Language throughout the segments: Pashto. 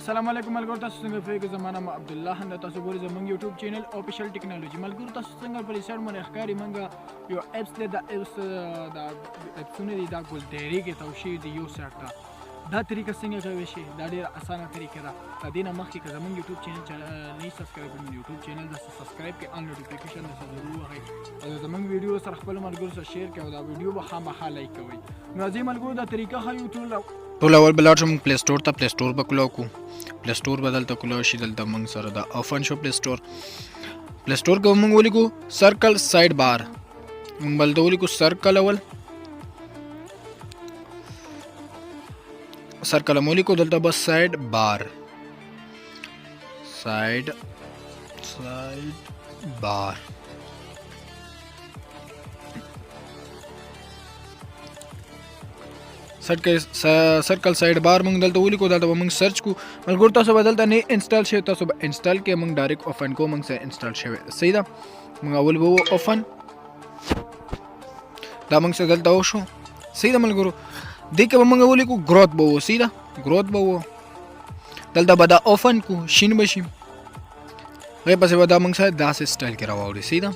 السلام علیکم ملګرو، تاسو څنګه فیک زمانہ ما عبد الله هم تاسو ګورئ زموږ یوټیوب چینل آفیشل ټیکنالوژي. ملګرو تاسو څنګه په ریسرچ باندې ښکاري موږ یو اپس دی، دا اپس دا اپسونه دي، دا ګلدېری کې توشي دی یو سر ته. دا طریقه څنګه کوي شي؟ دا ډېره اسانه طریقه ده. د دې نه مخکې که زموږ یوټیوب چینل نه سبسکرایب کړئ، یوټیوب چینل د سبسکرایب کې آن نوټیفیکیشن د ضرور وهئ او زموږ ویډیو سره خپل ملګرو سره شیر کړئ او دا ویډیو به خامخا لایک کوئ. نو راځئ ملګرو دا طریقه ښیو ټول اول بلاړ شو موږ پلی سټور ته. پلی سټور به کلو کو، پلی سټور به دلته کلو شي. دلته موږ سره دا اوپن شو پلی سټور. پلی سټور کې موږ ولیکو سرکل سایډ بار، موږ بلته ولیکو سرکل. اول سرکل مو ولیکو، دلته بس سایډ بار، سایډ بار. سرکل سایډ بار موږ دلته ولیکو. دلته به موږ سرچ کو. ملګرو تاسو به دلته نه انسټال شي، تاسو به انسټال کې موږ ډایرکټ اوپن کو. موږ سره انسټال شوی صحیح ده. موږ اول به اوپن، دا موږ سره دلته وشو صحیح ده. ملګرو دې کې به موږ ولیکو ګروت به و صحیح ده، ګروت به و. دلته به دا اوپن کو، شین به شي. هغې پسې به دا موږ سره داسې سټایل کې راواوړي صحیح ده.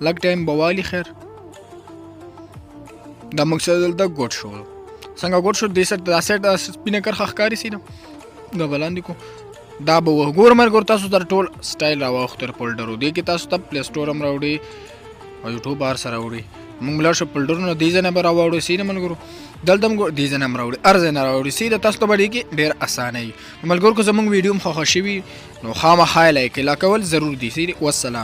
لږ ټایم به والي خیر. دا موږ سره دلته ګوټ شو. څنګه ګوټ شو؟ دې سره دا سایډ سپینه کرښه ښکاري صحیح ده. دا به لاندې کو، دا به وګورو. ملګرو تاسو سره ټول سټایل راواخلو تر فولډرو. دې کې تاسو ته پلی سټور هم راوړي او یوټیوب هر څه راوړي. موږ لاړ شو فولډرونه، دې ځای نه به راوړو صحیح ده. ملګرو دلته هم دې ځای نه هم راوړي، هر ځای نه راوړي صحیح ده. تاسو ته به ډېر کې ډېر اسانه وي. ملګرو که زموږ ویډیو هم خوښه شوي نو خامخا یې لایک کول ضرور دي صحیح ده. والسلام.